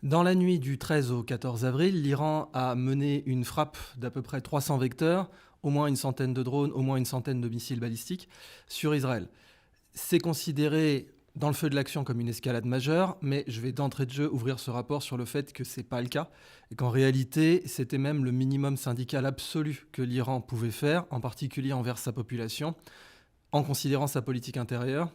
Dans la nuit du 13 au 14 avril, l'Iran a mené une frappe d'à peu près 300 vecteurs, au moins une centaine de drones, au moins une centaine de missiles balistiques sur Israël. C'est considéré dans le feu de l'action comme une escalade majeure, mais je vais d'entrée de jeu ouvrir ce rapport sur le fait que ce n'est pas le cas, et qu'en réalité, c'était même le minimum syndical absolu que l'Iran pouvait faire, en particulier envers sa population, en considérant sa politique intérieure,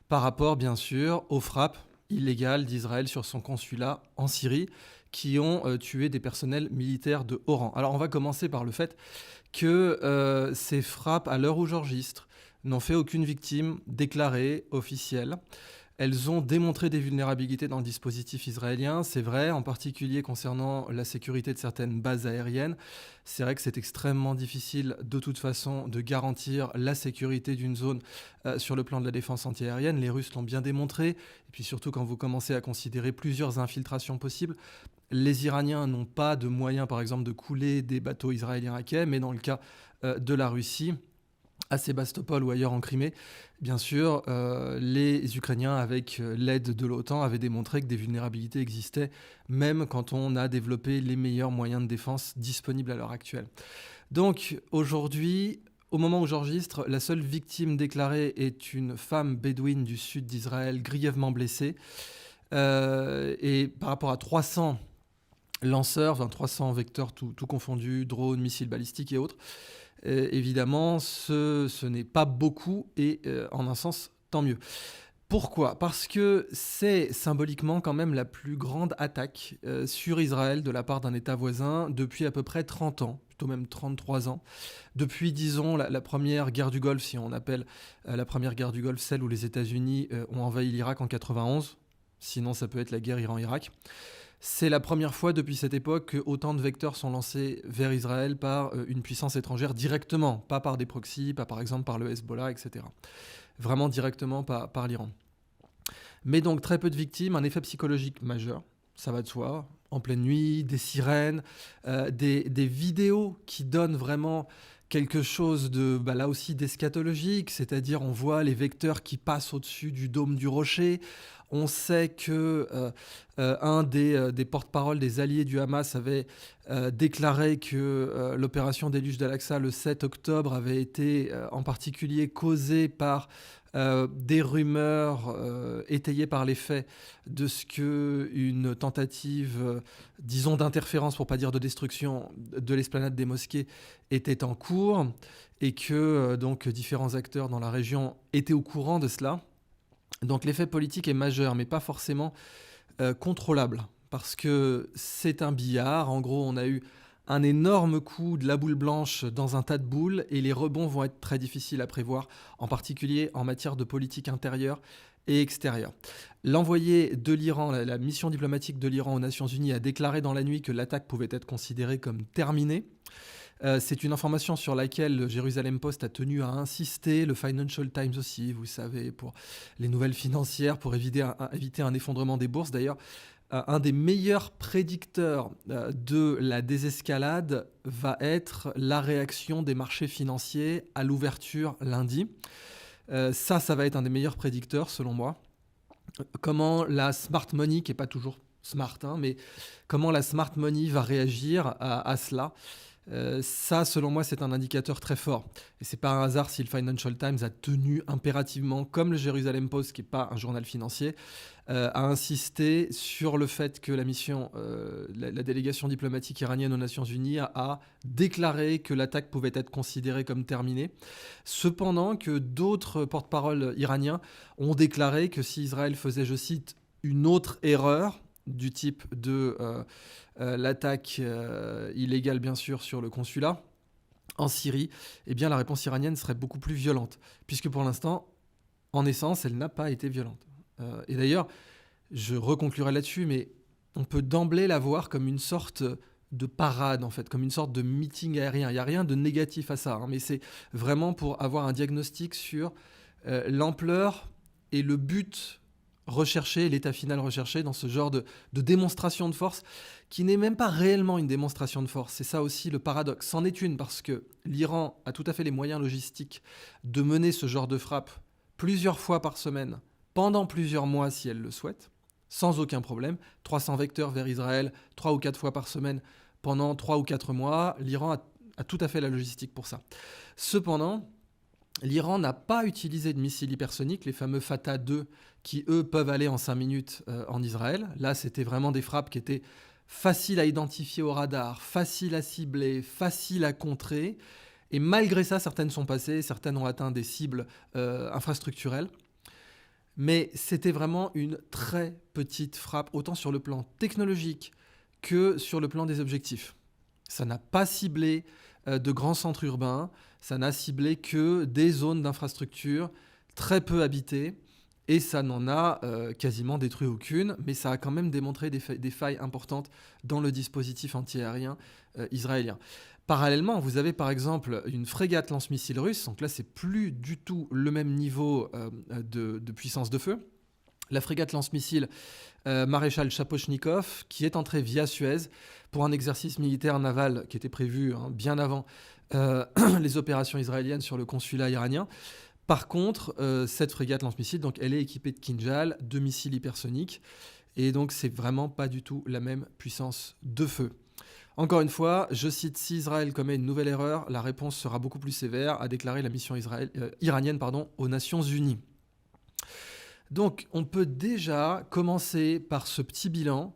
par rapport bien sûr aux frappes illégales d'Israël sur son consulat en Syrie, qui ont tué des personnels militaires de haut rang. Alors on va commencer par le fait que ces frappes, à l'heure où j'enregistre, n'ont fait aucune victime déclarée, officielle. Elles ont démontré des vulnérabilités dans le dispositif israélien, c'est vrai, en particulier concernant la sécurité de certaines bases aériennes. C'est vrai que c'est extrêmement difficile de toute façon de garantir la sécurité d'une zone sur le plan de la défense antiaérienne. Les Russes l'ont bien démontré. Et puis surtout quand vous commencez à considérer plusieurs infiltrations possibles, les Iraniens n'ont pas de moyens par exemple de couler des bateaux israéliens à quai, mais dans le cas de la Russie, à Sébastopol ou ailleurs en Crimée, bien sûr, les Ukrainiens, avec l'aide de l'OTAN, avaient démontré que des vulnérabilités existaient, même quand on a développé les meilleurs moyens de défense disponibles à l'heure actuelle. Donc aujourd'hui, au moment où j'enregistre, la seule victime déclarée est une femme bédouine du sud d'Israël, grièvement blessée. Et par rapport à 300 lanceurs, enfin 300 vecteurs tout confondus, drones, missiles balistiques et autres, évidemment, ce n'est pas beaucoup et en un sens, tant mieux. Pourquoi ? Parce que c'est symboliquement quand même la plus grande attaque sur Israël de la part d'un État voisin depuis à peu près 30 ans, plutôt même 33 ans. Depuis, disons, la première guerre du Golfe, si on appelle la première guerre du Golfe celle où les États-Unis ont envahi l'Irak en 91. Sinon, ça peut être la guerre Iran-Irak. C'est la première fois depuis cette époque que autant de vecteurs sont lancés vers Israël par une puissance étrangère directement, pas par des proxys, pas par exemple par le Hezbollah, etc. Vraiment directement par l'Iran. Mais donc très peu de victimes, un effet psychologique majeur, ça va de soi, en pleine nuit, des sirènes, des vidéos qui donnent vraiment quelque chose de, là aussi, d'eschatologique, c'est-à-dire on voit les vecteurs qui passent au-dessus du dôme du rocher. On sait que un des porte-parole des alliés du Hamas avait déclaré que l'opération Déluge d'Al-Aqsa le 7 octobre avait été en particulier causée par des rumeurs étayées par les faits de ce qu'une tentative, disons, d'interférence, pour pas dire de destruction, de l'esplanade des mosquées était en cours et que donc différents acteurs dans la région étaient au courant de cela. Donc l'effet politique est majeur, mais pas forcément contrôlable, parce que c'est un billard. En gros, on a eu un énorme coup de la boule blanche dans un tas de boules, et les rebonds vont être très difficiles à prévoir, en particulier en matière de politique intérieure et extérieure. L'envoyé de l'Iran, la mission diplomatique de l'Iran aux Nations Unies, a déclaré dans la nuit que l'attaque pouvait être considérée comme terminée. C'est une information sur laquelle le Jérusalem Post a tenu à insister, le Financial Times aussi, vous savez, pour les nouvelles financières, pour éviter un effondrement des bourses. D'ailleurs, un des meilleurs prédicteurs de la désescalade va être la réaction des marchés financiers à l'ouverture lundi. Ça va être un des meilleurs prédicteurs, selon moi. Comment la smart money, qui n'est pas toujours smart, mais comment la smart money va réagir à cela. Ça, selon moi, c'est un indicateur très fort. Et c'est pas un hasard si le Financial Times a tenu impérativement, comme le Jerusalem Post, qui n'est pas un journal financier, à insister sur le fait que la mission, la délégation diplomatique iranienne aux Nations Unies a déclaré que l'attaque pouvait être considérée comme terminée. Cependant, que d'autres porte-parole iraniens ont déclaré que si Israël faisait, je cite, une autre erreur du type de l'attaque illégale, bien sûr, sur le consulat en Syrie, eh bien la réponse iranienne serait beaucoup plus violente, puisque pour l'instant, en essence, elle n'a pas été violente. Et d'ailleurs, je reconclurai là-dessus, mais on peut d'emblée la voir comme une sorte de parade, en fait, comme une sorte de meeting aérien. Il n'y a rien de négatif à ça, mais c'est vraiment pour avoir un diagnostic sur l'ampleur et le but recherché, l'état final recherché dans ce genre de démonstration de force qui n'est même pas réellement une démonstration de force. C'est ça aussi le paradoxe. C'en est une parce que l'Iran a tout à fait les moyens logistiques de mener ce genre de frappe plusieurs fois par semaine, pendant plusieurs mois si elle le souhaite. sans aucun problème. 300 vecteurs vers Israël, 3 ou 4 fois par semaine pendant 3 ou 4 mois. L'Iran a tout à fait la logistique pour ça. Cependant, l'Iran n'a pas utilisé de missiles hypersoniques, les fameux Fatah 2, qui eux peuvent aller en 5 minutes en Israël. Là, c'était vraiment des frappes qui étaient faciles à identifier au radar, faciles à cibler, faciles à contrer. Et malgré ça, certaines sont passées, certaines ont atteint des cibles infrastructurelles. Mais c'était vraiment une très petite frappe, autant sur le plan technologique que sur le plan des objectifs. Ça n'a pas ciblé de grands centres urbains, ça n'a ciblé que des zones d'infrastructure très peu habitées, et ça n'en a quasiment détruit aucune, mais ça a quand même démontré des failles importantes dans le dispositif antiaérien israélien. Parallèlement, vous avez par exemple une frégate lance-missiles russe, donc là c'est plus du tout le même niveau de puissance de feu. La frégate lance-missiles maréchal Chapochnikov, qui est entrée via Suez pour un exercice militaire naval qui était prévu bien avant les opérations israéliennes sur le consulat iranien. Par contre, cette frégate lance-missiles, donc, elle est équipée de Kinjal, de missiles hypersoniques, et donc c'est vraiment pas du tout la même puissance de feu. Encore une fois, je cite, si Israël commet une nouvelle erreur, la réponse sera beaucoup plus sévère, a déclaré la mission iranienne aux Nations Unies. Donc, on peut déjà commencer par ce petit bilan.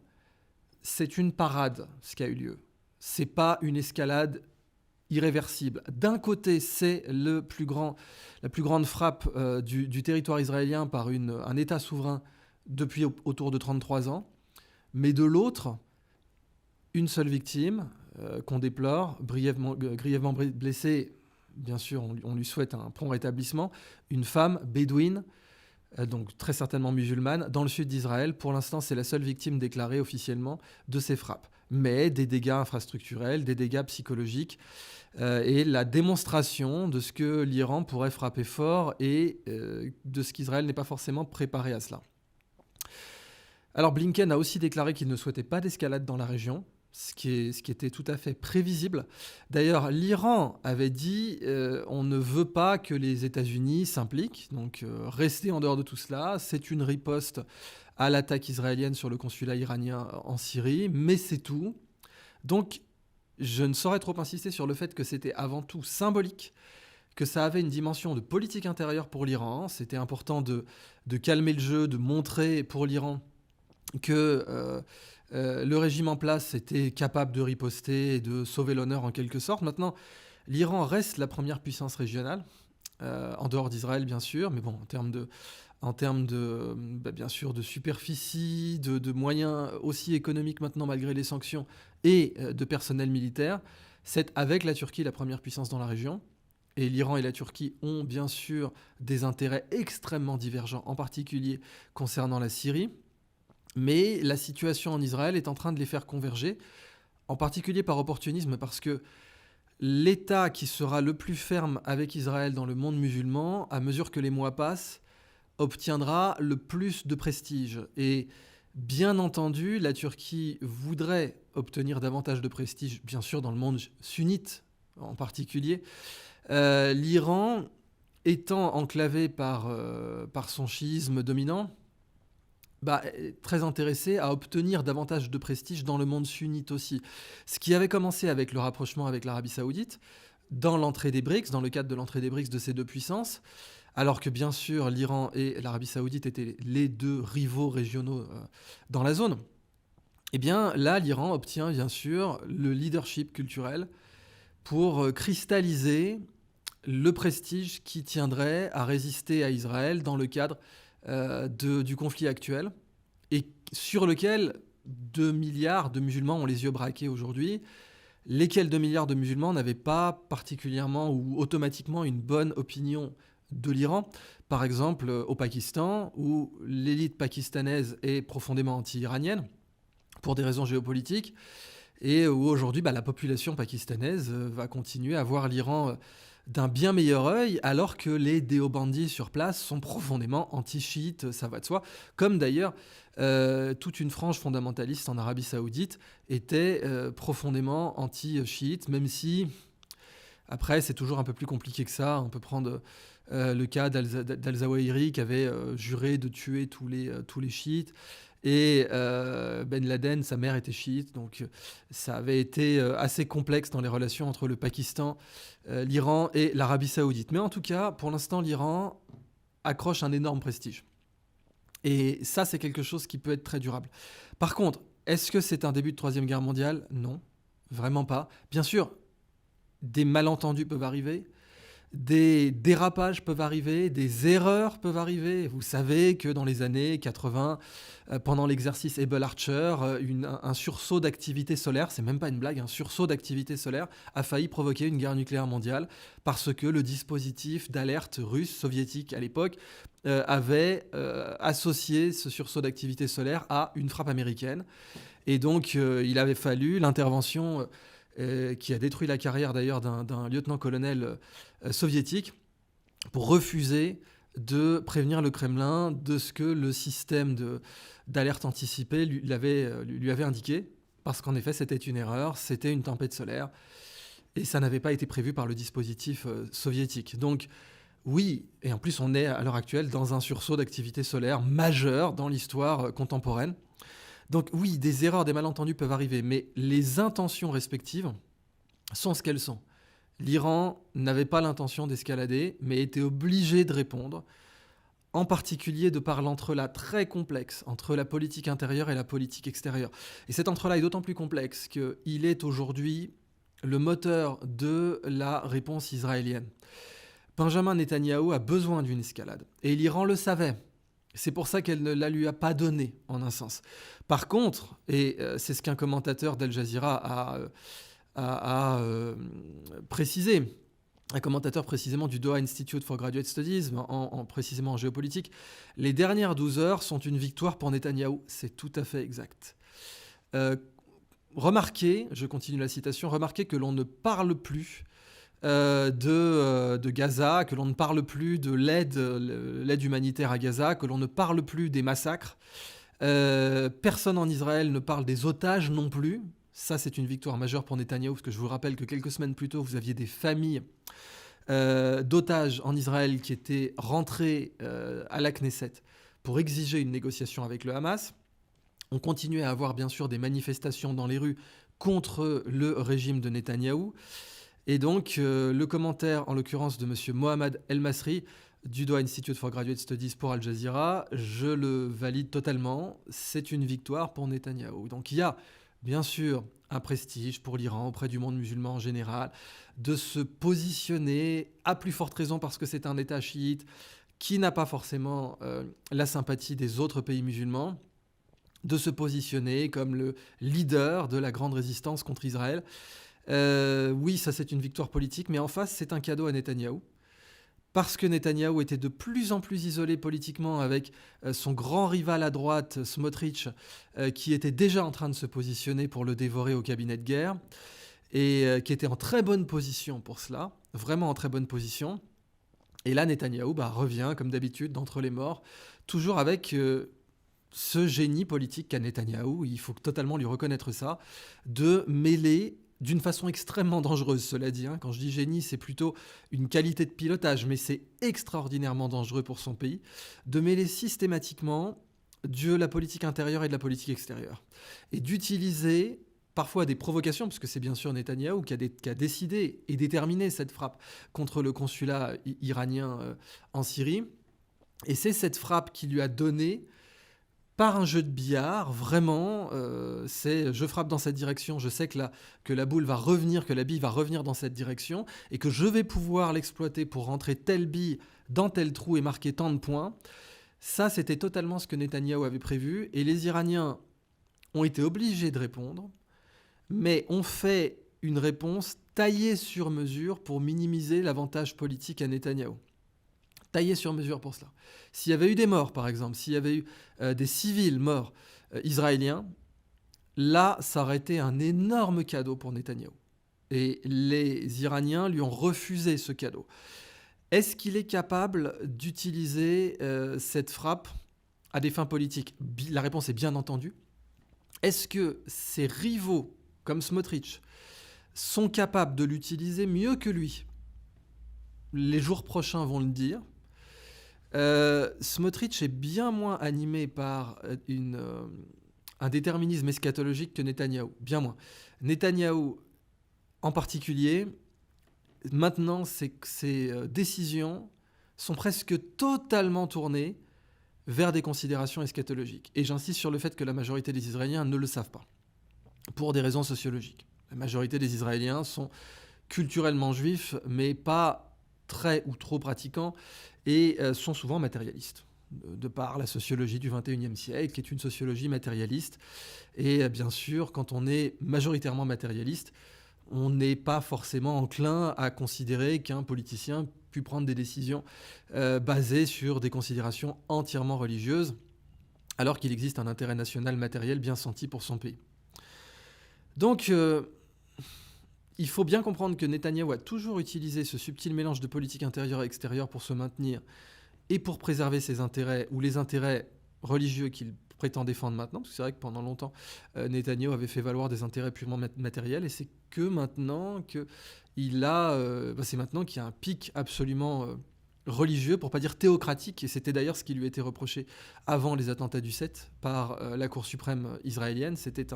C'est une parade, ce qui a eu lieu. C'est pas une escalade irréversible. D'un côté, c'est la plus grande frappe du territoire israélien par un État souverain depuis autour de 33 ans. Mais de l'autre, une seule victime qu'on déplore, grièvement blessée. Bien sûr, on lui souhaite un prompt rétablissement. Une femme bédouine, donc très certainement musulmane, dans le sud d'Israël. Pour l'instant, c'est la seule victime déclarée officiellement de ces frappes. Mais des dégâts infrastructurels, des dégâts psychologiques et la démonstration de ce que l'Iran pourrait frapper fort et de ce qu'Israël n'est pas forcément préparé à cela. Alors Blinken a aussi déclaré qu'il ne souhaitait pas d'escalade dans la région, ce qui était tout à fait prévisible. D'ailleurs, l'Iran avait dit on ne veut pas que les États-Unis s'impliquent, donc restez en dehors de tout cela. C'est une riposte à l'attaque israélienne sur le consulat iranien en Syrie, mais c'est tout. Donc, je ne saurais trop insister sur le fait que c'était avant tout symbolique, que ça avait une dimension de politique intérieure pour l'Iran. C'était important de calmer le jeu, de montrer pour l'Iran que le régime en place était capable de riposter et de sauver l'honneur en quelque sorte. Maintenant, l'Iran reste la première puissance régionale, en dehors d'Israël bien sûr, mais bon, en termes de bien sûr de superficie, de moyens aussi économiques maintenant malgré les sanctions et de personnel militaire, c'est avec la Turquie la première puissance dans la région. Et l'Iran et la Turquie ont bien sûr des intérêts extrêmement divergents, en particulier concernant la Syrie. Mais la situation en Israël est en train de les faire converger, en particulier par opportunisme, parce que l'État qui sera le plus ferme avec Israël dans le monde musulman, à mesure que les mois passent, obtiendra le plus de prestige. Et bien entendu, la Turquie voudrait obtenir davantage de prestige, bien sûr dans le monde sunnite en particulier. L'Iran étant enclavé par son chiisme dominant, très intéressé à obtenir davantage de prestige dans le monde sunnite aussi. Ce qui avait commencé avec le rapprochement avec l'Arabie Saoudite, dans l'entrée des BRICS, dans le cadre de l'entrée des BRICS de ces deux puissances, alors que bien sûr l'Iran et l'Arabie Saoudite étaient les deux rivaux régionaux dans la zone. Et bien là, l'Iran obtient bien sûr le leadership culturel pour cristalliser le prestige qui tiendrait à résister à Israël dans le cadre du conflit actuel, et sur lequel 2 milliards de musulmans ont les yeux braqués aujourd'hui, lesquels 2 milliards de musulmans n'avaient pas particulièrement ou automatiquement une bonne opinion de l'Iran. Par exemple, au Pakistan, où l'élite pakistanaise est profondément anti-iranienne, pour des raisons géopolitiques, et où aujourd'hui la population pakistanaise va continuer à voir l'Iran d'un bien meilleur œil, alors que les déobandis sur place sont profondément anti-chiites, ça va de soi, comme d'ailleurs toute une frange fondamentaliste en Arabie Saoudite était profondément anti-chiite, même si, après, c'est toujours un peu plus compliqué que ça. On peut prendre le cas d'Al-Zawahiri qui avait juré de tuer tous les chiites, Et Ben Laden, sa mère était chiite, donc ça avait été assez complexe dans les relations entre le Pakistan, l'Iran et l'Arabie saoudite. Mais en tout cas, pour l'instant, l'Iran accroche un énorme prestige. Et ça, c'est quelque chose qui peut être très durable. Par contre, est-ce que c'est un début de Troisième Guerre mondiale ? Non, vraiment pas. Bien sûr, des malentendus peuvent arriver, des dérapages peuvent arriver, des erreurs peuvent arriver. Vous savez que dans les années 80, pendant l'exercice Able Archer, un sursaut d'activité solaire, c'est même pas une blague, un sursaut d'activité solaire a failli provoquer une guerre nucléaire mondiale parce que le dispositif d'alerte russe, soviétique à l'époque, avait associé ce sursaut d'activité solaire à une frappe américaine. Et donc, il avait fallu l'intervention qui a détruit la carrière d'ailleurs d'un lieutenant-colonel soviétique pour refuser de prévenir le Kremlin de ce que le système d'alerte anticipée lui avait indiqué, parce qu'en effet c'était une erreur, c'était une tempête solaire, et ça n'avait pas été prévu par le dispositif soviétique. Donc oui, et en plus on est à l'heure actuelle dans un sursaut d'activité solaire majeur dans l'histoire contemporaine. Donc oui, des erreurs, des malentendus peuvent arriver, mais les intentions respectives sont ce qu'elles sont. L'Iran n'avait pas l'intention d'escalader, mais était obligé de répondre, en particulier de par l'entrelac très complexe entre la politique intérieure et la politique extérieure. Et cet entrelac est d'autant plus complexe qu'il est aujourd'hui le moteur de la réponse israélienne. Benjamin Netanyahou a besoin d'une escalade, et l'Iran le savait. C'est pour ça qu'elle ne la lui a pas donnée, en un sens. Par contre, et c'est ce qu'un commentateur d'Al Jazeera a précisé, un commentateur précisément du Doha Institute for Graduate Studies, précisément en géopolitique, les dernières 12 heures sont une victoire pour Netanyahou. C'est tout à fait exact. Remarquez, je continue la citation, remarquez que l'on ne parle plus de Gaza, que l'on ne parle plus de l'aide humanitaire à Gaza, que l'on ne parle plus des massacres. Personne en Israël ne parle des otages non plus. Ça, c'est une victoire majeure pour Netanyahou, parce que je vous rappelle que quelques semaines plus tôt, vous aviez des familles d'otages en Israël qui étaient rentrées à la Knesset pour exiger une négociation avec le Hamas. On continuait à avoir bien sûr des manifestations dans les rues contre le régime de Netanyahou. Et donc, le commentaire, en l'occurrence de M. Mohamed El Masri, du Doha Institute for Graduate Studies pour Al Jazeera, je le valide totalement. C'est une victoire pour Netanyahou. Donc, il y a bien sûr un prestige pour l'Iran auprès du monde musulman en général, de se positionner, à plus forte raison parce que c'est un État chiite qui n'a pas forcément la sympathie des autres pays musulmans, de se positionner comme le leader de la grande résistance contre Israël. Oui, ça c'est une victoire politique, mais en face c'est un cadeau à Netanyahou. Parce que Netanyahou était de plus en plus isolé politiquement avec son grand rival à droite, Smotrich, qui était déjà en train de se positionner pour le dévorer au cabinet de guerre, et qui était en très bonne position pour cela, vraiment en très bonne position. Et là, Netanyahou revient, comme d'habitude, d'entre les morts, toujours avec ce génie politique qu'a Netanyahou, il faut totalement lui reconnaître ça, de mêler d'une façon extrêmement dangereuse, cela dit. Quand je dis génie, c'est plutôt une qualité de pilotage, mais c'est extraordinairement dangereux pour son pays, de mêler systématiquement de la politique intérieure et de la politique extérieure. Et d'utiliser parfois des provocations, parce que c'est bien sûr Netanyahou qui a décidé et déterminé cette frappe contre le consulat iranien en Syrie. Et c'est cette frappe qui lui a donné, par un jeu de billard, vraiment, c'est je frappe dans cette direction, je sais que la boule va revenir, que la bille va revenir dans cette direction, et que je vais pouvoir l'exploiter pour rentrer telle bille dans tel trou et marquer tant de points. Ça, c'était totalement ce que Netanyahou avait prévu, et les Iraniens ont été obligés de répondre, mais ont fait une réponse taillée sur mesure pour minimiser l'avantage politique à Netanyahou. Taillé sur mesure pour cela. S'il y avait eu des morts, par exemple, s'il y avait eu des civils morts israéliens, là, ça aurait été un énorme cadeau pour Netanyahou. Et les Iraniens lui ont refusé ce cadeau. Est-ce qu'il est capable d'utiliser cette frappe à des fins politiques ? La réponse est bien entendu. Est-ce que ses rivaux, comme Smotrich, sont capables de l'utiliser mieux que lui ? Les jours prochains vont le dire. Smotrich est bien moins animé par un déterminisme eschatologique que Netanyahou, bien moins. Netanyahou, en particulier, maintenant, ses décisions sont presque totalement tournées vers des considérations eschatologiques. Et j'insiste sur le fait que la majorité des Israéliens ne le savent pas, pour des raisons sociologiques. La majorité des Israéliens sont culturellement juifs, mais pas très ou trop pratiquants, et sont souvent matérialistes, de par la sociologie du XXIe siècle, qui est une sociologie matérialiste. Et bien sûr, quand on est majoritairement matérialiste, on n'est pas forcément enclin à considérer qu'un politicien puisse prendre des décisions basées sur des considérations entièrement religieuses, alors qu'il existe un intérêt national matériel bien senti pour son pays. Donc, il faut bien comprendre que Netanyahou a toujours utilisé ce subtil mélange de politique intérieure et extérieure pour se maintenir et pour préserver ses intérêts, ou les intérêts religieux qu'il prétend défendre maintenant, parce que c'est vrai que pendant longtemps, Netanyahou avait fait valoir des intérêts purement matériels, et c'est que maintenant c'est maintenant qu'il y a un pic absolument religieux, pour pas dire théocratique, et c'était d'ailleurs ce qui lui était reproché avant les attentats du 7 par la Cour suprême israélienne. C'était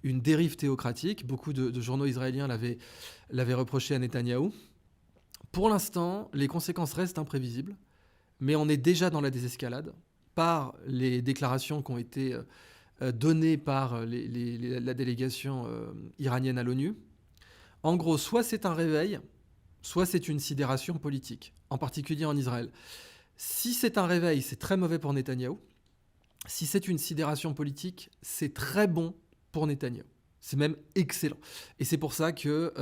une dérive théocratique. Beaucoup de journaux israéliens l'avaient reproché à Netanyahou. Pour l'instant, les conséquences restent imprévisibles, mais on est déjà dans la désescalade par les déclarations qui ont été données par la délégation iranienne à l'ONU. En gros, soit c'est un réveil, soit c'est une sidération politique, en particulier en Israël. Si c'est un réveil, c'est très mauvais pour Netanyahou. Si c'est une sidération politique, c'est très bon pour Netanyahou. C'est même excellent. Et c'est pour ça que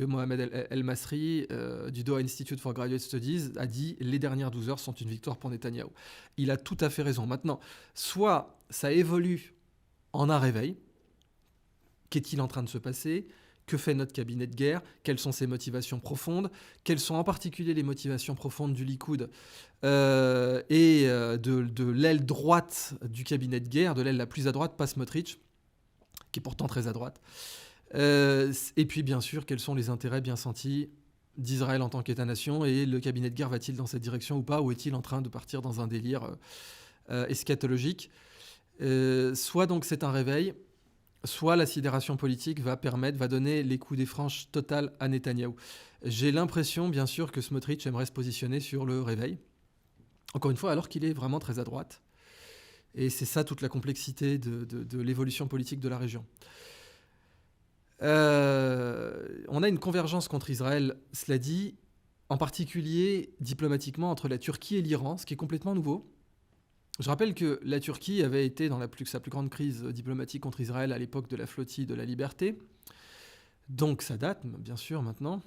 Mohamed El-Masri du Doha Institute for Graduate Studies a dit « Les dernières 12 heures sont une victoire pour Netanyahou ». Il a tout à fait raison. Maintenant, soit ça évolue en un réveil. Qu'est-il en train de se passer ? Que fait notre cabinet de guerre ? Quelles sont ses motivations profondes ? Quelles sont en particulier les motivations profondes du Likoud et de l'aile droite du cabinet de guerre, de l'aile la plus à droite, pas Smotrich, qui est pourtant très à droite. Et puis, bien sûr, quels sont les intérêts bien sentis d'Israël en tant qu'État-nation, et le cabinet de guerre va-t-il dans cette direction ou pas, ou est-il en train de partir dans un délire eschatologique ? Soit donc c'est un réveil, soit la sidération politique va donner les coups des franches totales à Netanyahou. J'ai l'impression, bien sûr, que Smotrich aimerait se positionner sur le réveil, encore une fois, alors qu'il est vraiment très à droite. Et c'est ça toute la complexité de l'évolution politique de la région. On a une convergence contre Israël, cela dit, en particulier diplomatiquement entre la Turquie et l'Iran, ce qui est complètement nouveau. Je rappelle que la Turquie avait été dans sa plus grande crise diplomatique contre Israël à l'époque de la flottille de la liberté. Donc ça date, bien sûr, maintenant.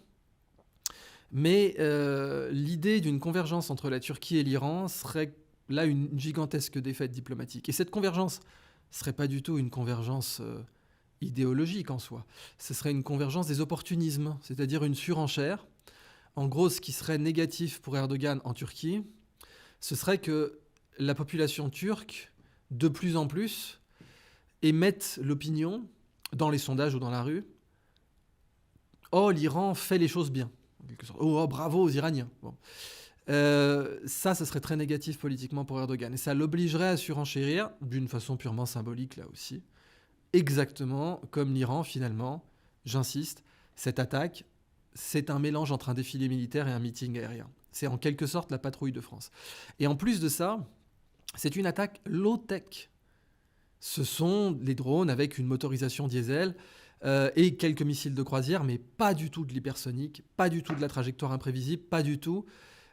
Mais l'idée d'une convergence entre la Turquie et l'Iran serait là une gigantesque défaite diplomatique. Et cette convergence ne serait pas du tout une convergence idéologique en soi. Ce serait une convergence des opportunismes, c'est-à-dire une surenchère. En gros, ce qui serait négatif pour Erdogan en Turquie, ce serait que la population turque, de plus en plus, émette l'opinion, dans les sondages ou dans la rue, « Oh, l'Iran fait les choses bien ». En quelque sorte. « Oh, bravo aux Iraniens ». Bon. Ça, ce serait très négatif politiquement pour Erdogan. Et ça l'obligerait à surenchérir, d'une façon purement symbolique là aussi, exactement comme l'Iran finalement, j'insiste, cette attaque, c'est un mélange entre un défilé militaire et un meeting aérien. C'est en quelque sorte la patrouille de France. Et en plus de ça, c'est une attaque low-tech. Ce sont les drones avec une motorisation diesel et quelques missiles de croisière, mais pas du tout de l'hypersonique, pas du tout de la trajectoire imprévisible, pas du tout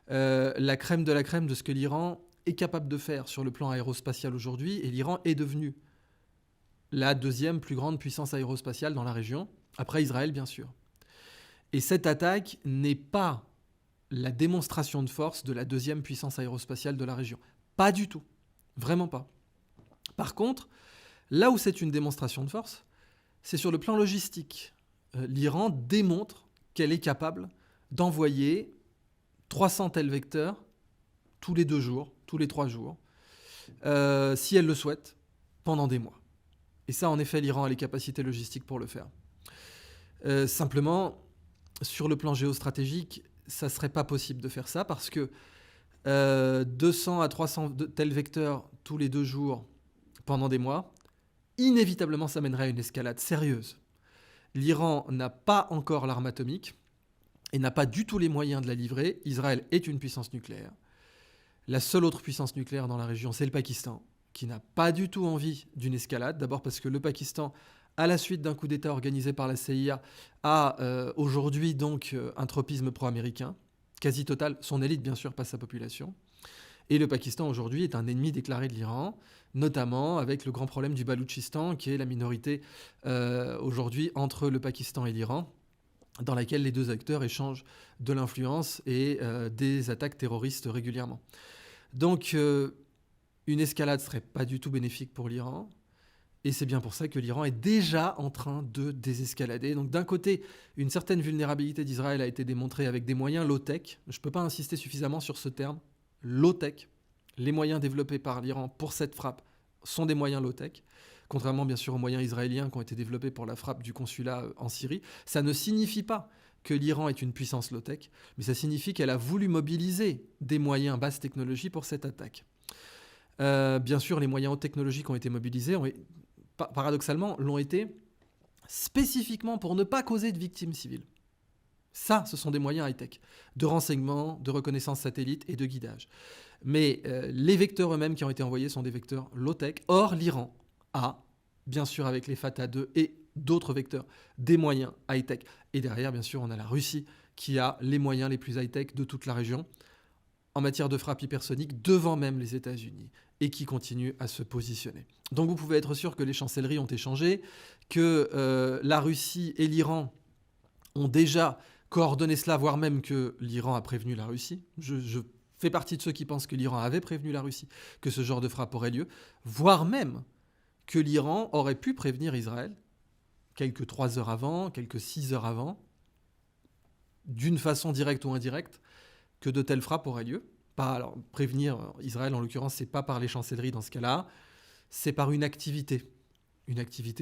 la crème de ce que l'Iran est capable de faire sur le plan aérospatial aujourd'hui. Et l'Iran est devenu la deuxième plus grande puissance aérospatiale dans la région, après Israël bien sûr. Et cette attaque n'est pas la démonstration de force de la deuxième puissance aérospatiale de la région. Pas du tout. Vraiment pas. Par contre, là où c'est une démonstration de force, c'est sur le plan logistique. L'Iran démontre qu'elle est capable d'envoyer 300 tels vecteurs tous les 2 jours, tous les 3 jours, si elle le souhaite, pendant des mois. Et ça, en effet, l'Iran a les capacités logistiques pour le faire. Simplement, sur le plan géostratégique, ça ne serait pas possible de faire ça parce que 200 à 300 tels vecteurs tous les 2 jours pendant des mois, inévitablement ça mènerait à une escalade sérieuse. L'Iran n'a pas encore l'arme atomique et n'a pas du tout les moyens de la livrer. Israël est une puissance nucléaire. La seule autre puissance nucléaire dans la région, c'est le Pakistan, qui n'a pas du tout envie d'une escalade. D'abord parce que le Pakistan, à la suite d'un coup d'État organisé par la CIA, a aujourd'hui donc un tropisme pro-américain, quasi total. Son élite, bien sûr, pas sa population. Et le Pakistan, aujourd'hui, est un ennemi déclaré de l'Iran, notamment avec le grand problème du Baloutchistan, qui est la minorité aujourd'hui entre le Pakistan et l'Iran, dans laquelle les deux acteurs échangent de l'influence et des attaques terroristes régulièrement. Donc, une escalade ne serait pas du tout bénéfique pour l'Iran. Et c'est bien pour ça que l'Iran est déjà en train de désescalader. Donc d'un côté, une certaine vulnérabilité d'Israël a été démontrée avec des moyens low-tech. Je ne peux pas insister suffisamment sur ce terme, low-tech. Les moyens développés par l'Iran pour cette frappe sont des moyens low-tech, contrairement bien sûr aux moyens israéliens qui ont été développés pour la frappe du consulat en Syrie. Ça ne signifie pas que l'Iran est une puissance low-tech, mais ça signifie qu'elle a voulu mobiliser des moyens basse technologie pour cette attaque. Bien sûr, les moyens haute technologie qui ont été mobilisés paradoxalement, l'ont été spécifiquement pour ne pas causer de victimes civiles. Ça, ce sont des moyens high-tech, de renseignement, de reconnaissance satellite et de guidage. Mais les vecteurs eux-mêmes qui ont été envoyés sont des vecteurs low-tech. Or, l'Iran a, bien sûr avec les Fatah 2 et d'autres vecteurs, des moyens high-tech. Et derrière, bien sûr, on a la Russie qui a les moyens les plus high-tech de toute la région en matière de frappe hypersonique, devant même les États-Unis, et qui continue à se positionner. Donc vous pouvez être sûr que les chancelleries ont échangé, que la Russie et l'Iran ont déjà coordonné cela, voire même que l'Iran a prévenu la Russie. Je fais partie de ceux qui pensent que l'Iran avait prévenu la Russie que ce genre de frappe aurait lieu, voire même que l'Iran aurait pu prévenir Israël quelques 3 heures avant, quelques 6 heures avant, d'une façon directe ou indirecte, que de telles frappes auraient lieu. Alors, prévenir Israël, en l'occurrence, c'est pas par les chancelleries dans ce cas-là, c'est par une activité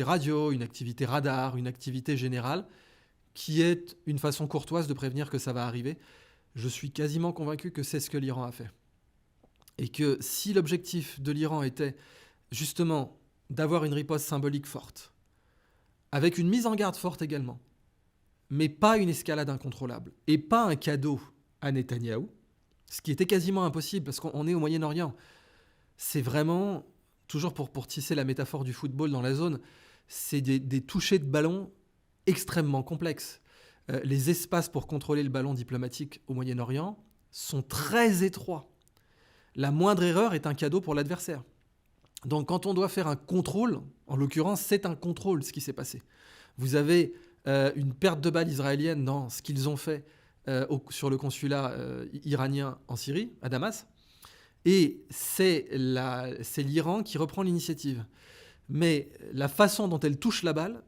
radio, une activité radar, une activité générale, qui est une façon courtoise de prévenir que ça va arriver. Je suis quasiment convaincu que c'est ce que l'Iran a fait. Et que si l'objectif de l'Iran était justement d'avoir une riposte symbolique forte, avec une mise en garde forte également, mais pas une escalade incontrôlable, et pas un cadeau à Netanyahou, ce qui était quasiment impossible parce qu'on est au Moyen-Orient. C'est vraiment, toujours pour tisser la métaphore du football dans la zone, c'est des touchés de ballon extrêmement complexes. Les espaces pour contrôler le ballon diplomatique au Moyen-Orient sont très étroits. La moindre erreur est un cadeau pour l'adversaire. Donc quand on doit faire un contrôle, en l'occurrence c'est un contrôle ce qui s'est passé. Vous avez une perte de balle israélienne dans ce qu'ils ont fait sur le consulat iranien en Syrie, à Damas. Et c'est l'Iran qui reprend l'initiative. Mais la façon dont elle touche la balle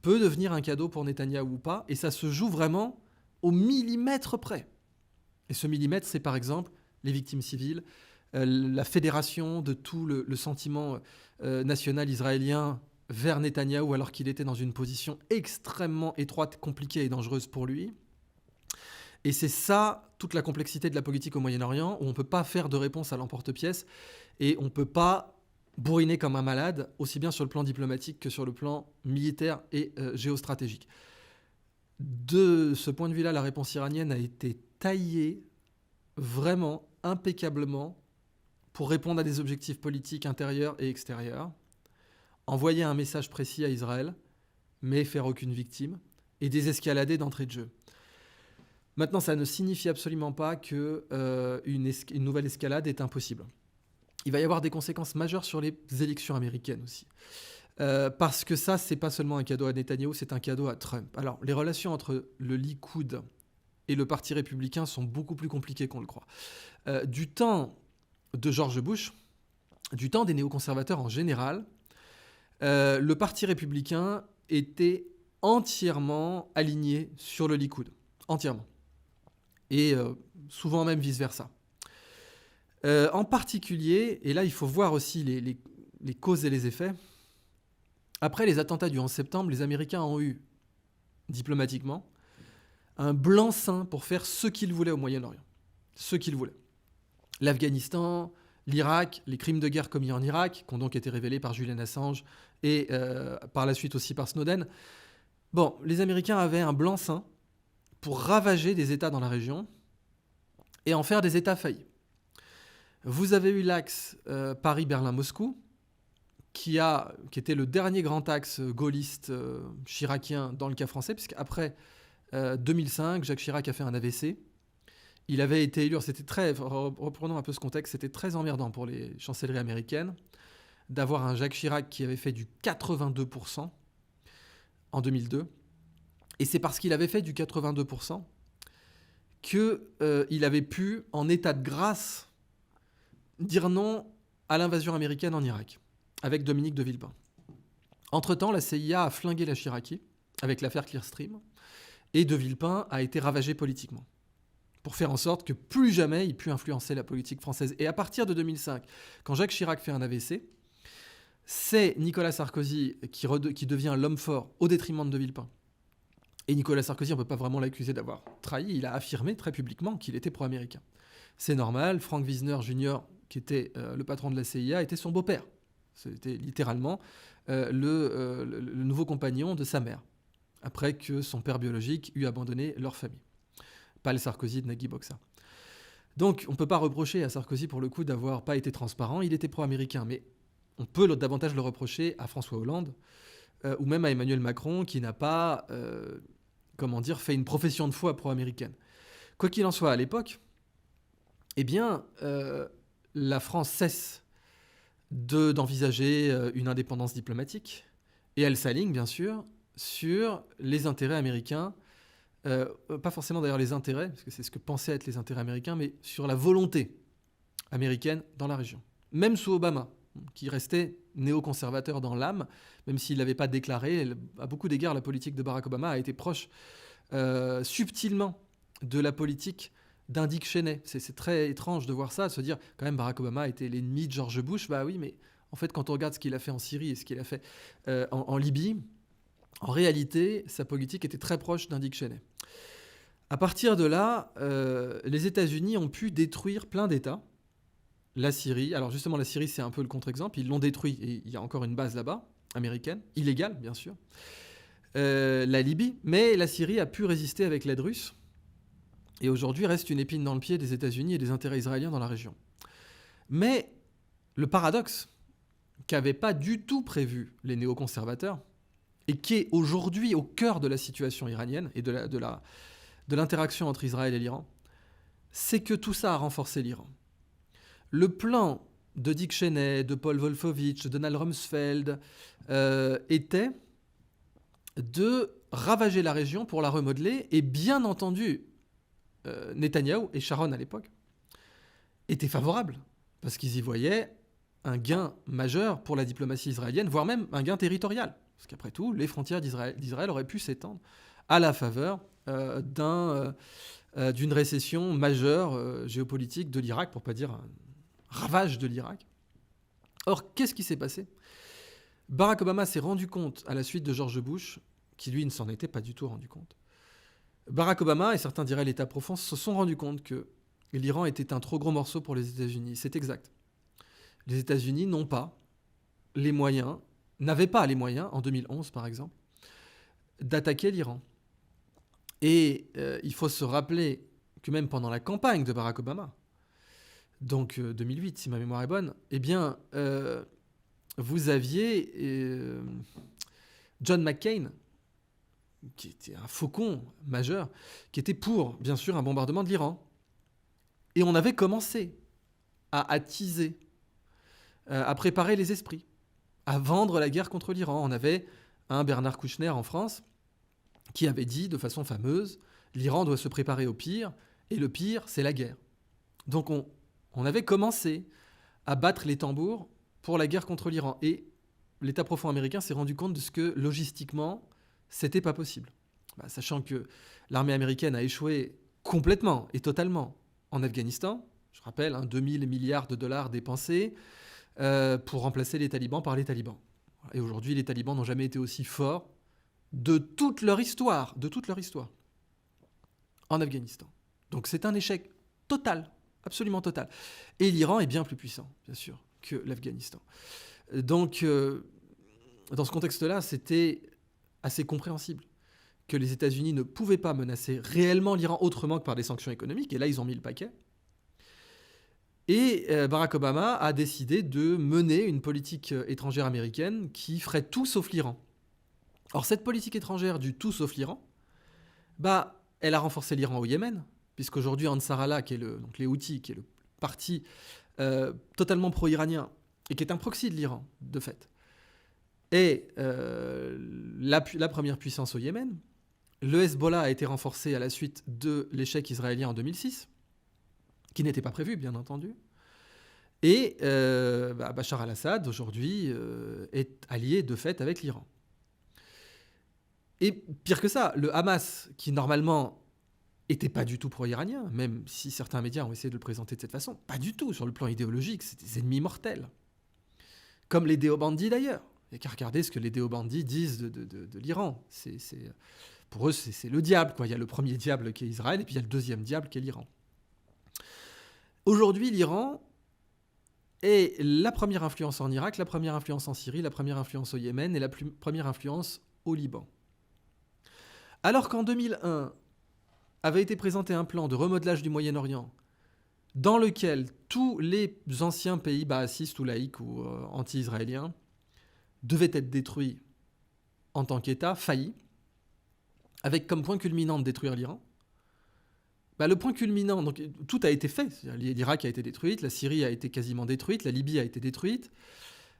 peut devenir un cadeau pour Netanyahou ou pas, et ça se joue vraiment au millimètre près. Et ce millimètre, c'est par exemple les victimes civiles, la fédération de tout le sentiment national israélien vers Netanyahou alors qu'il était dans une position extrêmement étroite, compliquée et dangereuse pour lui. Et c'est ça, toute la complexité de la politique au Moyen-Orient, où on ne peut pas faire de réponse à l'emporte-pièce et on ne peut pas bourriner comme un malade, aussi bien sur le plan diplomatique que sur le plan militaire et géostratégique. De ce point de vue-là, la réponse iranienne a été taillée vraiment impeccablement pour répondre à des objectifs politiques intérieurs et extérieurs, envoyer un message précis à Israël, mais faire aucune victime, et désescalader d'entrée de jeu. Maintenant, ça ne signifie absolument pas qu'une une nouvelle escalade est impossible. Il va y avoir des conséquences majeures sur les élections américaines aussi. Parce que ça, c'est pas seulement un cadeau à Netanyahou, c'est un cadeau à Trump. Alors, les relations entre le Likoud et le Parti républicain sont beaucoup plus compliquées qu'on le croit. Du temps de George Bush, du temps des néoconservateurs en général, le Parti républicain était entièrement aligné sur le Likoud. Entièrement. Et souvent même vice-versa. En particulier, et là il faut voir aussi les causes et les effets, après les attentats du 11 septembre, les Américains ont eu, diplomatiquement, un blanc-seing pour faire ce qu'ils voulaient au Moyen-Orient. Ce qu'ils voulaient. l'Afghanistan, l'Irak, les crimes de guerre commis en Irak, qui ont donc été révélés par Julian Assange et par la suite aussi par Snowden. Bon, les Américains avaient un blanc-seing pour ravager des États dans la région et en faire des États faillis. Vous avez eu l'axe Paris-Berlin-Moscou, qui était le dernier grand axe gaulliste chiracien dans le cas français, puisqu'après 2005, Jacques Chirac a fait un AVC. Il avait été élu, reprenons un peu ce contexte, c'était très emmerdant pour les chancelleries américaines d'avoir un Jacques Chirac qui avait fait du 82% en 2002. Et c'est parce qu'il avait fait du 82% qu'il avait pu, en état de grâce, dire non à l'invasion américaine en Irak, avec Dominique de Villepin. Entre-temps, la CIA a flingué la Chiraquie avec l'affaire Clearstream, et de Villepin a été ravagé politiquement, pour faire en sorte que plus jamais il put influencer la politique française. Et à partir de 2005, quand Jacques Chirac fait un AVC, c'est Nicolas Sarkozy qui devient l'homme fort au détriment de Villepin. Et Nicolas Sarkozy, on ne peut pas vraiment l'accuser d'avoir trahi, il a affirmé très publiquement qu'il était pro-américain. C'est normal, Frank Wisner Jr., qui était le patron de la CIA, était son beau-père. C'était littéralement le nouveau compagnon de sa mère, après que son père biologique eut abandonné leur famille. Pas le Sarkozy de Nagui Boxa. Donc on ne peut pas reprocher à Sarkozy pour le coup d'avoir pas été transparent, il était pro-américain, mais on peut davantage le reprocher à François Hollande, ou même à Emmanuel Macron, qui n'a pas fait une profession de foi pro-américaine. Quoi qu'il en soit, à l'époque, eh bien, la France cesse d'envisager une indépendance diplomatique, et elle s'aligne, bien sûr, sur les intérêts américains, pas forcément d'ailleurs les intérêts, parce que c'est ce que pensaient être les intérêts américains, mais sur la volonté américaine dans la région. Même sous Obama, qui restait néoconservateur dans l'âme, même s'il ne l'avait pas déclaré, à beaucoup d'égards, la politique de Barack Obama a été proche subtilement de la politique d'un Dick Cheney. C'est très étrange de voir ça, de se dire quand même Barack Obama était l'ennemi de George Bush. Bah oui, mais en fait, quand on regarde ce qu'il a fait en Syrie et ce qu'il a fait en Libye, en réalité, sa politique était très proche d'un Dick Cheney. À partir de là, les États-Unis ont pu détruire plein d'États. La Syrie, alors justement la Syrie c'est un peu le contre-exemple, ils l'ont détruit et il y a encore une base là-bas, américaine, illégale bien sûr. La Libye, mais la Syrie a pu résister avec l'aide russe et aujourd'hui reste une épine dans le pied des États-Unis et des intérêts israéliens dans la région. Mais le paradoxe qu'avaient pas du tout prévu les néoconservateurs et qui est aujourd'hui au cœur de la situation iranienne et de l'interaction entre Israël et l'Iran, c'est que tout ça a renforcé l'Iran. Le plan de Dick Cheney, de Paul Wolfowitz, de Donald Rumsfeld était de ravager la région pour la remodeler. Et bien entendu, Netanyahou et Sharon à l'époque étaient favorables parce qu'ils y voyaient un gain majeur pour la diplomatie israélienne, voire même un gain territorial. Parce qu'après tout, les frontières d'Israël auraient pu s'étendre à la faveur d'une récession majeure géopolitique de l'Irak, pour ne pas dire un ravage de l'Irak. Or, qu'est-ce qui s'est passé ? Barack Obama s'est rendu compte, à la suite de George Bush, qui lui ne s'en était pas du tout rendu compte. Barack Obama, et certains diraient l'État profond, se sont rendus compte que l'Iran était un trop gros morceau pour les États-Unis. C'est exact. Les États-Unis n'avaient pas les moyens, en 2011 par exemple, d'attaquer l'Iran. Et il faut se rappeler que même pendant la campagne de Barack Obama, donc 2008 si ma mémoire est bonne, eh bien vous aviez John McCain, qui était un faucon majeur, qui était pour, bien sûr, un bombardement de l'Iran. Et on avait commencé à attiser, à préparer les esprits, à vendre la guerre contre l'Iran. On avait un Bernard Kouchner en France qui avait dit de façon fameuse « l'Iran doit se préparer au pire, et le pire, c'est la guerre ». Donc on avait commencé à battre les tambours pour la guerre contre l'Iran. Et l'État profond américain s'est rendu compte de ce que, logistiquement, c'était pas possible. Sachant que l'armée américaine a échoué complètement et totalement en Afghanistan, je rappelle, 2000 milliards de dollars dépensés pour remplacer les talibans par les talibans. Et aujourd'hui, les talibans n'ont jamais été aussi forts de toute leur histoire, en Afghanistan. Donc c'est un échec total absolument totale. Et l'Iran est bien plus puissant, bien sûr, que l'Afghanistan. Donc, dans ce contexte-là, c'était assez compréhensible que les États-Unis ne pouvaient pas menacer réellement l'Iran autrement que par des sanctions économiques. Et là, ils ont mis le paquet. Et Barack Obama a décidé de mener une politique étrangère américaine qui ferait tout sauf l'Iran. Or, cette politique étrangère du tout sauf l'Iran, elle a renforcé l'Iran au Yémen, puisqu'aujourd'hui, Ansarallah, donc les Houthis, qui est le parti totalement pro-iranien, et qui est un proxy de l'Iran, de fait, est la première puissance au Yémen. Le Hezbollah a été renforcé à la suite de l'échec israélien en 2006, qui n'était pas prévu, bien entendu. Et Bachar al-Assad, aujourd'hui, est allié de fait avec l'Iran. Et pire que ça, le Hamas, qui normalement n'était pas du tout pro-iranien, même si certains médias ont essayé de le présenter de cette façon, pas du tout, sur le plan idéologique, c'est des ennemis mortels. Comme les déobandis d'ailleurs. Il n'y a qu'à regarder ce que les déobandis disent de l'Iran. Pour eux, c'est le diable, quoi. Il y a le premier diable qui est Israël, et puis il y a le deuxième diable qui est l'Iran. Aujourd'hui, l'Iran est la première influence en Irak, la première influence en Syrie, la première influence au Yémen et la première influence au Liban. Alors qu'en 2001 avait été présenté un plan de remodelage du Moyen-Orient dans lequel tous les anciens pays baasistes ou laïques ou anti-israéliens devaient être détruits en tant qu'État, faillis, avec comme point culminant de détruire l'Iran. Le point culminant, donc tout a été fait. L'Irak a été détruite, la Syrie a été quasiment détruite, la Libye a été détruite,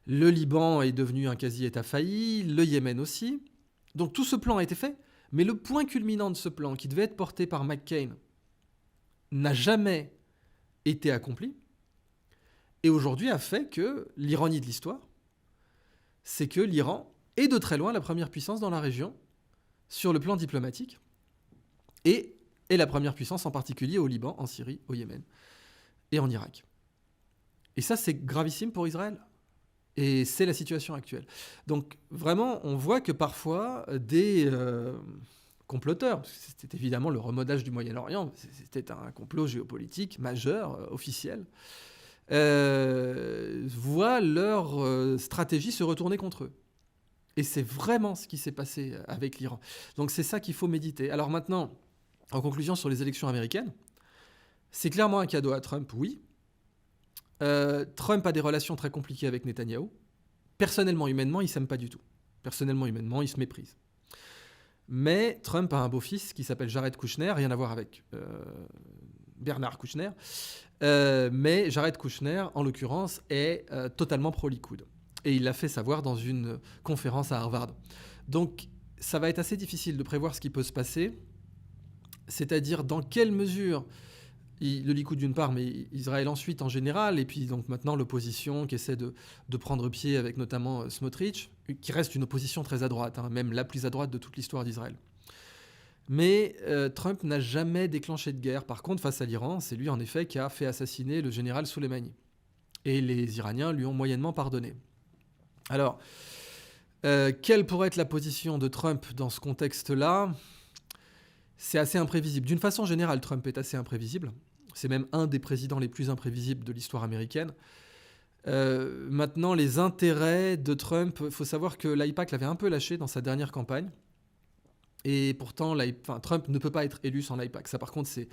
le Liban est devenu un quasi-État failli, le Yémen aussi. Donc tout ce plan a été fait, mais le point culminant de ce plan, qui devait être porté par McCain, n'a jamais été accompli. Et aujourd'hui a fait que l'ironie de l'histoire, c'est que l'Iran est de très loin la première puissance dans la région, sur le plan diplomatique, et la première puissance en particulier au Liban, en Syrie, au Yémen et en Irak. Et ça, c'est gravissime pour Israël. Et c'est la situation actuelle. Donc vraiment, on voit que parfois, des comploteurs, c'était évidemment le remodelage du Moyen-Orient, c'était un complot géopolitique majeur, officiel, voient leur stratégie se retourner contre eux. Et c'est vraiment ce qui s'est passé avec l'Iran. Donc c'est ça qu'il faut méditer. Alors maintenant, en conclusion sur les élections américaines, c'est clairement un cadeau à Trump, oui. Trump a des relations très compliquées avec Netanyahou. Personnellement, humainement, ils ne s'aiment pas du tout. Personnellement, humainement, ils se méprisent. Mais Trump a un beau-fils qui s'appelle Jared Kushner, rien à voir avec Bernard Kouchner. Mais Jared Kushner, en l'occurrence, est totalement pro-Likoud. Et il l'a fait savoir dans une conférence à Harvard. Donc, ça va être assez difficile de prévoir ce qui peut se passer. C'est-à-dire dans quelle mesure le Likoud d'une part, mais Israël ensuite en général, et puis donc maintenant l'opposition qui essaie de prendre pied avec notamment Smotrich, qui reste une opposition très à droite, même la plus à droite de toute l'histoire d'Israël. Mais Trump n'a jamais déclenché de guerre. Par contre, face à l'Iran, c'est lui en effet qui a fait assassiner le général Soleimani. Et les Iraniens lui ont moyennement pardonné. Alors, quelle pourrait être la position de Trump dans ce contexte-là ? C'est assez imprévisible. D'une façon générale, Trump est assez imprévisible. C'est même un des présidents les plus imprévisibles de l'histoire américaine. Maintenant, les intérêts de Trump, il faut savoir que l'AIPAC l'avait un peu lâché dans sa dernière campagne. Et pourtant, Trump ne peut pas être élu sans l'AIPAC. Ça, par contre, c'est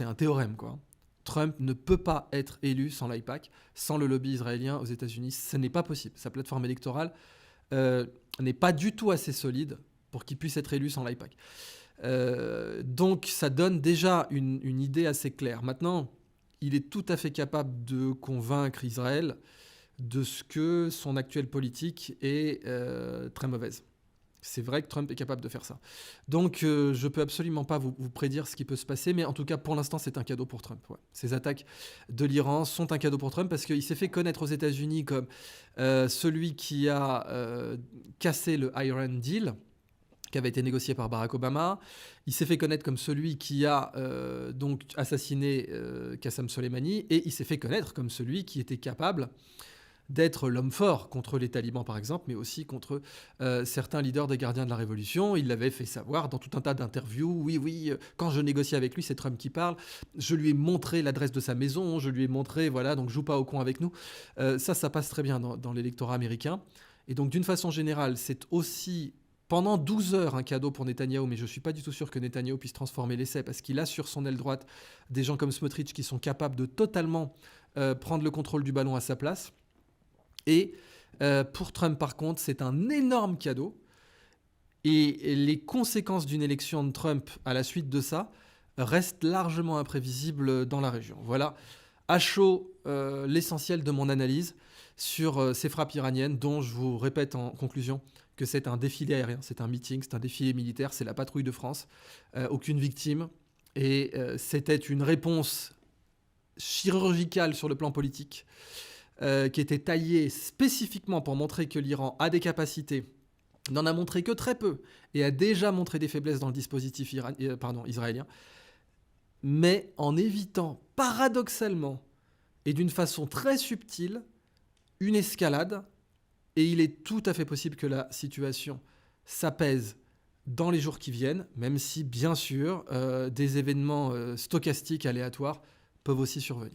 un théorème, quoi. Trump ne peut pas être élu sans l'AIPAC, sans le lobby israélien aux États-Unis. Ce n'est pas possible. Sa plateforme électorale n'est pas du tout assez solide pour qu'il puisse être élu sans l'AIPAC. Donc ça donne déjà une idée assez claire. Maintenant, il est tout à fait capable de convaincre Israël de ce que son actuelle politique est très mauvaise. C'est vrai que Trump est capable de faire ça. Donc je ne peux absolument pas vous prédire ce qui peut se passer, mais en tout cas pour l'instant c'est un cadeau pour Trump. Ouais. Ces attaques de l'Iran sont un cadeau pour Trump parce qu'il s'est fait connaître aux États-Unis comme celui qui a cassé le Iran Deal, qui avait été négocié par Barack Obama. Il s'est fait connaître comme celui qui a donc assassiné Qassem Soleimani, et il s'est fait connaître comme celui qui était capable d'être l'homme fort contre les talibans, par exemple, mais aussi contre certains leaders des gardiens de la révolution. Il l'avait fait savoir dans tout un tas d'interviews. Oui, oui, quand je négocie avec lui, c'est Trump qui parle. Je lui ai montré l'adresse de sa maison, je lui ai montré, voilà, donc joue pas au con avec nous. Ça passe très bien dans l'électorat américain. Et donc, d'une façon générale, c'est aussi pendant 12 heures un cadeau pour Netanyahou, mais je ne suis pas du tout sûr que Netanyahou puisse transformer l'essai parce qu'il a sur son aile droite des gens comme Smotrich qui sont capables de totalement prendre le contrôle du ballon à sa place. Et pour Trump, par contre, c'est un énorme cadeau. Et les conséquences d'une élection de Trump à la suite de ça restent largement imprévisibles dans la région. Voilà à chaud l'essentiel de mon analyse sur ces frappes iraniennes, dont je vous répète en conclusion que c'est un défilé aérien, c'est un meeting, c'est un défilé militaire, c'est la patrouille de France, aucune victime. Et c'était une réponse chirurgicale sur le plan politique qui était taillée spécifiquement pour montrer que l'Iran a des capacités, n'en a montré que très peu, et a déjà montré des faiblesses dans le dispositif israélien, mais en évitant paradoxalement et d'une façon très subtile une escalade. Et il est tout à fait possible que la situation s'apaise dans les jours qui viennent, même si, bien sûr, des événements stochastiques aléatoires peuvent aussi survenir.